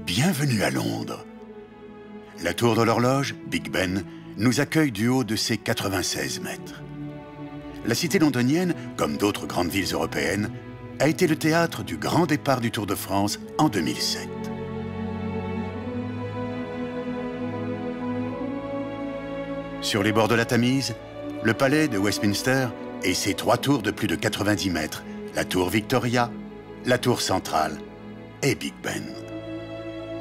Bienvenue à Londres. La tour de l'horloge, Big Ben, nous accueille du haut de ses 96 mètres. La cité londonienne, comme d'autres grandes villes européennes, a été le théâtre du grand départ du Tour de France en 2007. Sur les bords de la Tamise, le palais de Westminster et ses 3 tours de plus de 90 mètres, la tour Victoria, la tour centrale et Big Ben.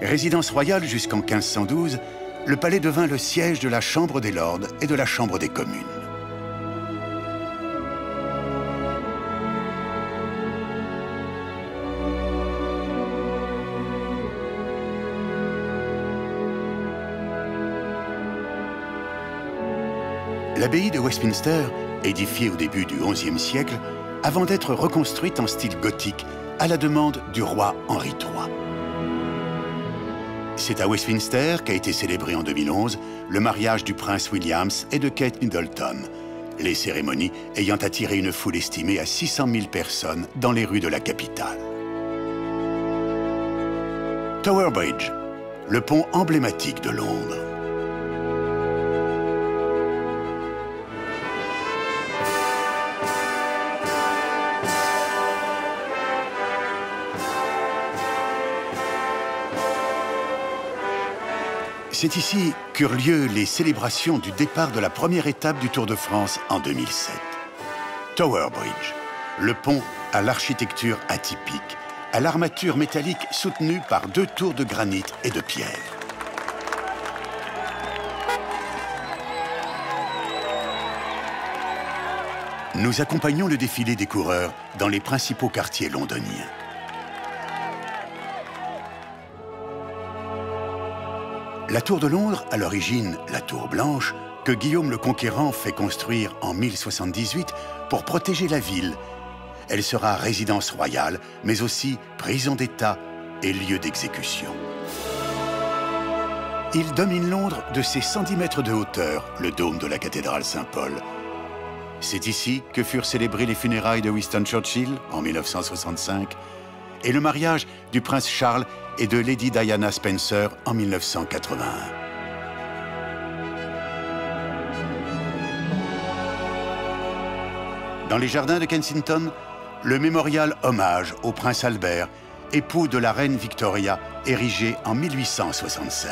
Résidence royale jusqu'en 1512, le palais devint le siège de la Chambre des Lords et de la Chambre des Communes. L'abbaye de Westminster, édifiée au début du XIe siècle, avant d'être reconstruite en style gothique à la demande du roi Henri III. C'est à Westminster qu'a été célébré en 2011 le mariage du prince Williams et de Kate Middleton, les cérémonies ayant attiré une foule estimée à 600 000 personnes dans les rues de la capitale. Tower Bridge, le pont emblématique de Londres. C'est ici qu'eurent lieu les célébrations du départ de la première étape du Tour de France en 2007. Tower Bridge, le pont à l'architecture atypique, à l'armature métallique soutenue par 2 tours de granit et de pierre. Nous accompagnons le défilé des coureurs dans les principaux quartiers londoniens. La Tour de Londres, à l'origine la Tour Blanche, que Guillaume le Conquérant fait construire en 1078 pour protéger la ville. Elle sera résidence royale, mais aussi prison d'État et lieu d'exécution. Il domine Londres de ses 110 mètres de hauteur, le dôme de la cathédrale Saint-Paul. C'est ici que furent célébrées les funérailles de Winston Churchill en 1965 et le mariage du prince Charles et de Lady Diana Spencer en 1981. Dans les jardins de Kensington, le mémorial hommage au prince Albert, époux de la reine Victoria, érigé en 1876.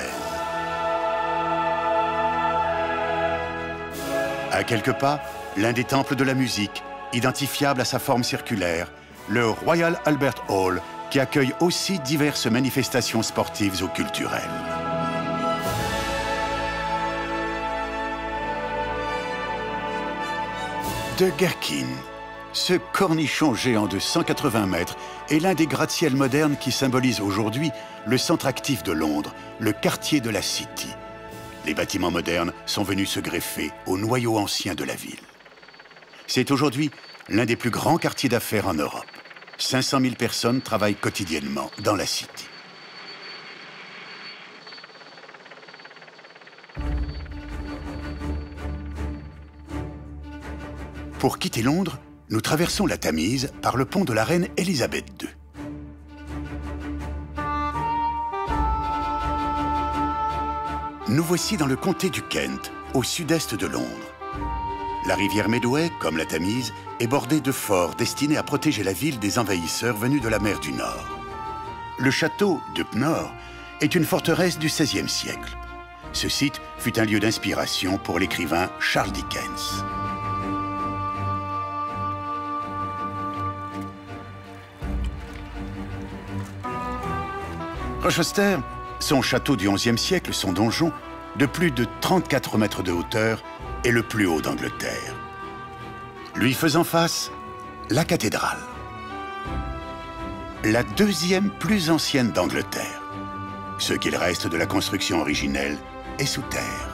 À quelques pas, l'un des temples de la musique, identifiable à sa forme circulaire, le Royal Albert Hall, qui accueille aussi diverses manifestations sportives ou culturelles. De Gherkin, ce cornichon géant de 180 mètres est l'un des gratte-ciels modernes qui symbolise aujourd'hui le centre actif de Londres, le quartier de la City. Les bâtiments modernes sont venus se greffer au noyau ancien de la ville. C'est aujourd'hui l'un des plus grands quartiers d'affaires en Europe. 500 000 personnes travaillent quotidiennement dans la City. Pour quitter Londres, nous traversons la Tamise par le pont de la reine Elisabeth II. Nous voici dans le comté du Kent, au sud-est de Londres. La rivière Medway, comme la Tamise, est bordée de forts destinés à protéger la ville des envahisseurs venus de la mer du Nord. Le château de Pnor est une forteresse du XVIe siècle. Ce site fut un lieu d'inspiration pour l'écrivain Charles Dickens. Rochester, son château du XIe siècle, son donjon, de plus de 34 mètres de hauteur, est le plus haut d'Angleterre. Lui faisant face, la cathédrale. La deuxième plus ancienne d'Angleterre. Ce qu'il reste de la construction originelle est sous terre.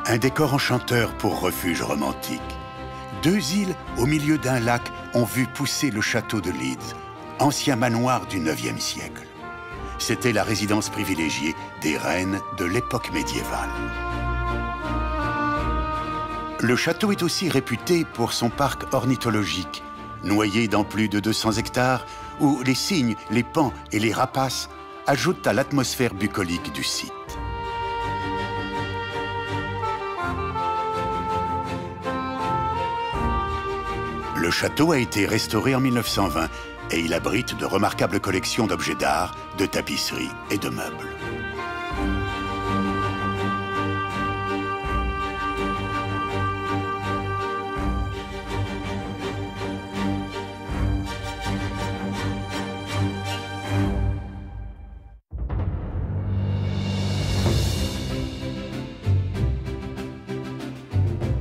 Un décor enchanteur pour refuge romantique. 2 îles au milieu d'un lac ont vu pousser le château de Leeds, ancien manoir du IXe siècle. C'était la résidence privilégiée des reines de l'époque médiévale. Le château est aussi réputé pour son parc ornithologique, noyé dans plus de 200 hectares, où les cygnes, les paons et les rapaces ajoutent à l'atmosphère bucolique du site. Le château a été restauré en 1920 et il abrite de remarquables collections d'objets d'art, de tapisseries et de meubles.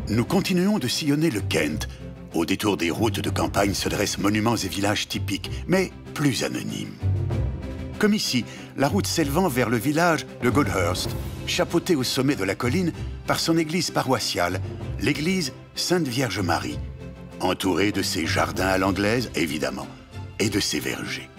Nous continuons de sillonner le Kent. Au détour des routes de campagne se dressent monuments et villages typiques, mais plus anonymes. Comme ici, la route s'élevant vers le village de Goldhurst, chapeauté au sommet de la colline par son église paroissiale, l'église Sainte-Vierge-Marie, entourée de ses jardins à l'anglaise, évidemment, et de ses vergers.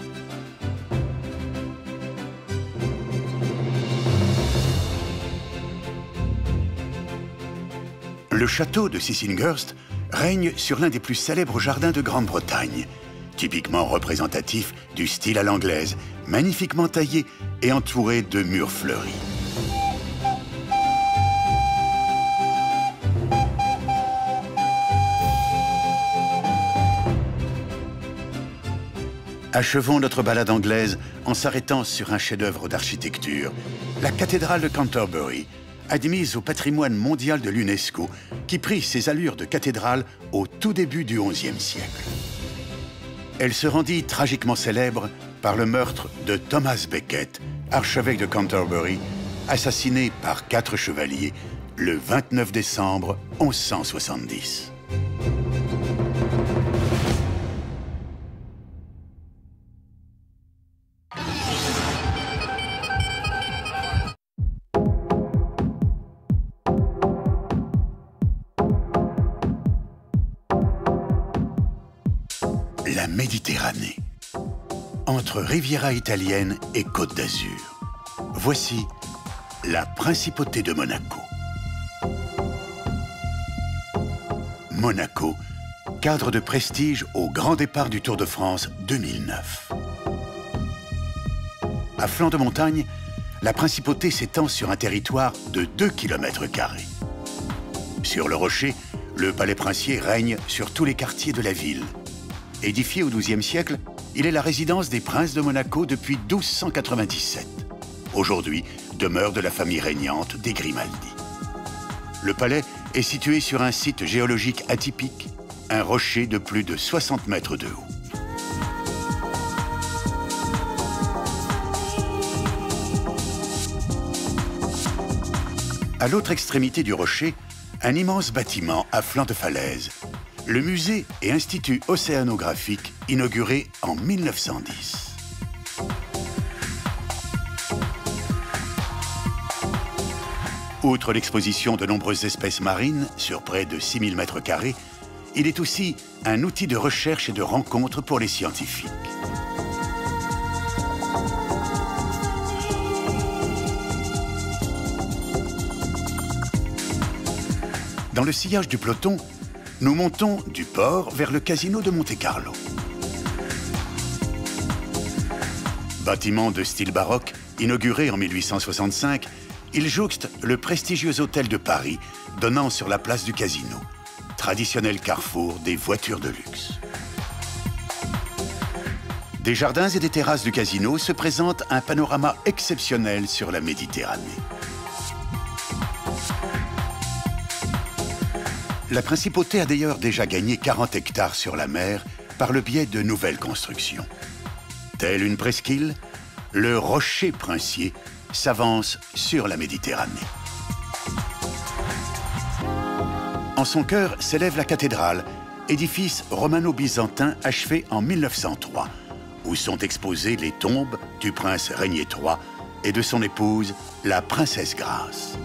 Le château de Sissinghurst règne sur l'un des plus célèbres jardins de Grande-Bretagne, typiquement représentatif du style à l'anglaise, magnifiquement taillé et entouré de murs fleuris. Achevons notre balade anglaise en s'arrêtant sur un chef-d'œuvre d'architecture, la cathédrale de Canterbury, admise au patrimoine mondial de l'UNESCO, qui prit ses allures de cathédrale au tout début du XIe siècle. Elle se rendit tragiquement célèbre par le meurtre de Thomas Becket, archevêque de Canterbury, assassiné par 4 chevaliers le 29 décembre 1170. La Méditerranée, entre Riviera italienne et Côte d'Azur. Voici la principauté de Monaco. Monaco, cadre de prestige au grand départ du Tour de France 2009. À flanc de montagne, la principauté s'étend sur un territoire de 2 km². Sur le rocher, le palais princier règne sur tous les quartiers de la ville. Édifié au XIIe siècle, il est la résidence des princes de Monaco depuis 1297. Aujourd'hui, demeure de la famille régnante des Grimaldi. Le palais est situé sur un site géologique atypique, un rocher de plus de 60 mètres de haut. À l'autre extrémité du rocher, un immense bâtiment à flanc de falaise, le musée et institut océanographique inauguré en 1910. Outre l'exposition de nombreuses espèces marines sur près de 6000 m², il est aussi un outil de recherche et de rencontre pour les scientifiques. Dans le sillage du peloton, nous montons du port vers le casino de Monte-Carlo. Bâtiment de style baroque, inauguré en 1865, il jouxte le prestigieux hôtel de Paris, donnant sur la place du casino, traditionnel carrefour des voitures de luxe. Des jardins et des terrasses du casino se présente un panorama exceptionnel sur la Méditerranée. La principauté a d'ailleurs déjà gagné 40 hectares sur la mer par le biais de nouvelles constructions. Telle une presqu'île, le rocher princier s'avance sur la Méditerranée. En son cœur s'élève la cathédrale, édifice romano-byzantin achevé en 1903, où sont exposées les tombes du prince Régnier III et de son épouse, la princesse Grace.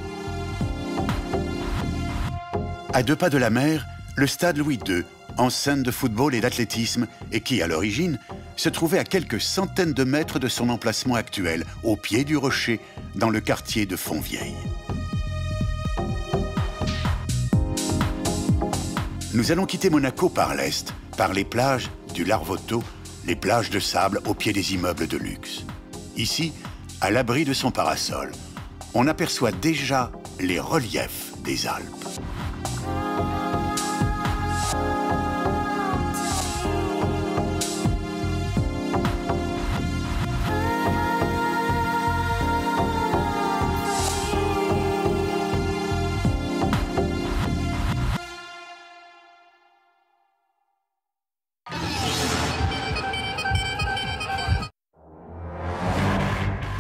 À 2 pas de la mer, le stade Louis II, enceinte de football et d'athlétisme, et qui, à l'origine, se trouvait à quelques centaines de mètres de son emplacement actuel, au pied du rocher, dans le quartier de Fontvieille. Nous allons quitter Monaco par l'est, par les plages du Larvotto, les plages de sable au pied des immeubles de luxe. Ici, à l'abri de son parasol, on aperçoit déjà les reliefs des Alpes.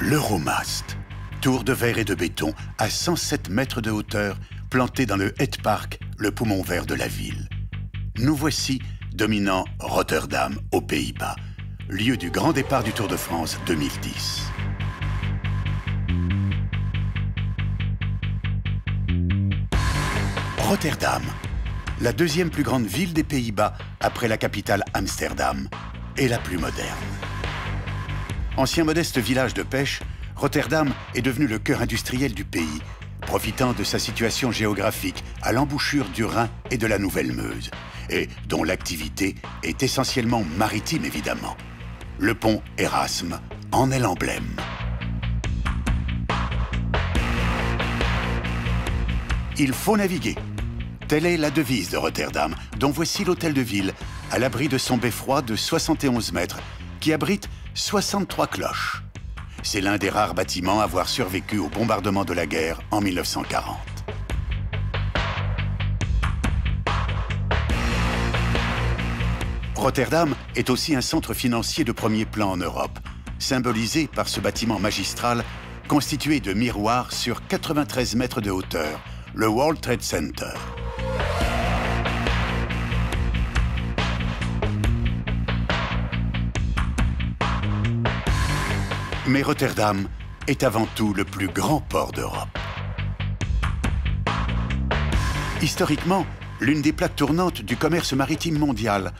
L'Euromast, tour de verre et de béton à 107 mètres de hauteur, planté dans le Het Park, le poumon vert de la ville. Nous voici dominant Rotterdam, aux Pays-Bas, lieu du grand départ du Tour de France 2010. Rotterdam, la deuxième plus grande ville des Pays-Bas après la capitale Amsterdam, et la plus moderne. Ancien modeste village de pêche, Rotterdam est devenu le cœur industriel du pays, profitant de sa situation géographique à l'embouchure du Rhin et de la Nouvelle-Meuse, et dont l'activité est essentiellement maritime évidemment. Le pont Erasme en est l'emblème. Il faut naviguer. Telle est la devise de Rotterdam, dont voici l'hôtel de ville, à l'abri de son beffroi de 71 mètres, qui abrite 63 cloches. C'est l'un des rares bâtiments à avoir survécu au bombardement de la guerre en 1940. Rotterdam est aussi un centre financier de premier plan en Europe, symbolisé par ce bâtiment magistral constitué de miroirs sur 93 mètres de hauteur, le World Trade Center. Mais Rotterdam est avant tout le plus grand port d'Europe. Historiquement, l'une des plaques tournantes du commerce maritime mondial,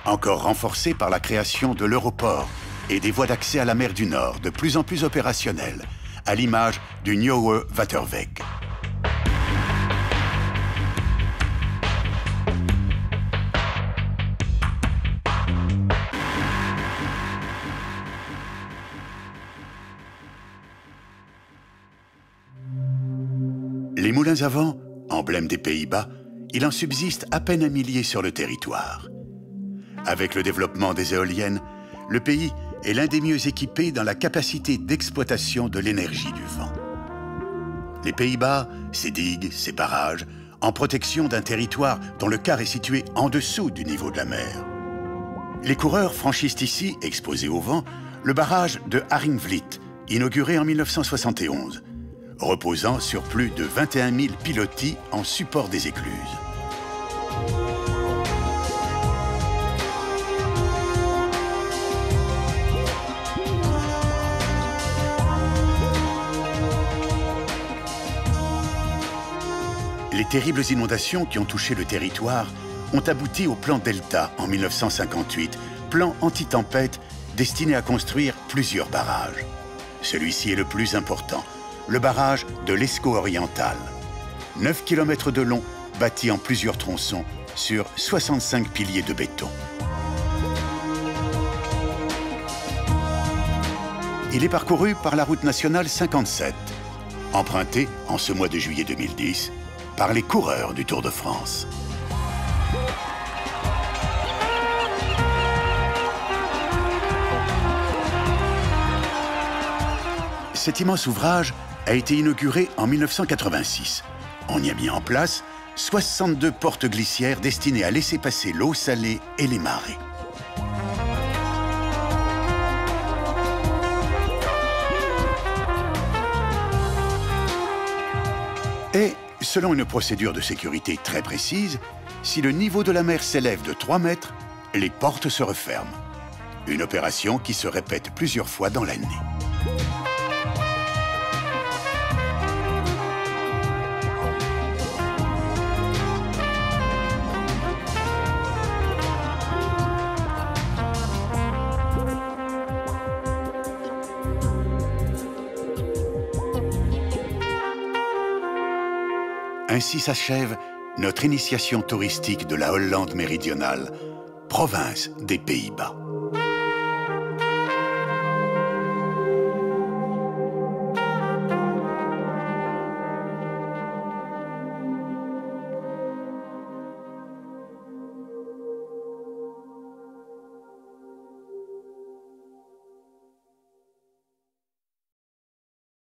encore renforcée par la création de l'Europort et des voies d'accès à la mer du Nord de plus en plus opérationnelles, à l'image du Nieuwe Waterweg. Les moulins à vent, emblème des Pays-Bas, il en subsiste à peine un millier sur le territoire. Avec le développement des éoliennes, le pays est l'un des mieux équipés dans la capacité d'exploitation de l'énergie du vent. Les Pays-Bas, ses digues, ses barrages, en protection d'un territoire dont le quart est situé en dessous du niveau de la mer. Les coureurs franchissent ici, exposés au vent, le barrage de Haringvliet, inauguré en 1971. Reposant sur plus de 21 000 pilotis en support des écluses. Les terribles inondations qui ont touché le territoire ont abouti au plan Delta en 1958, plan anti-tempête destiné à construire plusieurs barrages. Celui-ci est le plus important. Le barrage de l'Escaut oriental. 9 km de long, bâti en plusieurs tronçons sur 65 piliers de béton. Il est parcouru par la route nationale 57, empruntée en ce mois de juillet 2010 par les coureurs du Tour de France. Cet immense ouvrage a été inauguré en 1986. On y a mis en place 62 portes glissières destinées à laisser passer l'eau salée et les marées. Et, selon une procédure de sécurité très précise, si le niveau de la mer s'élève de 3 mètres, les portes se referment. Une opération qui se répète plusieurs fois dans l'année. Ainsi s'achève notre initiation touristique de la Hollande méridionale, province des Pays-Bas.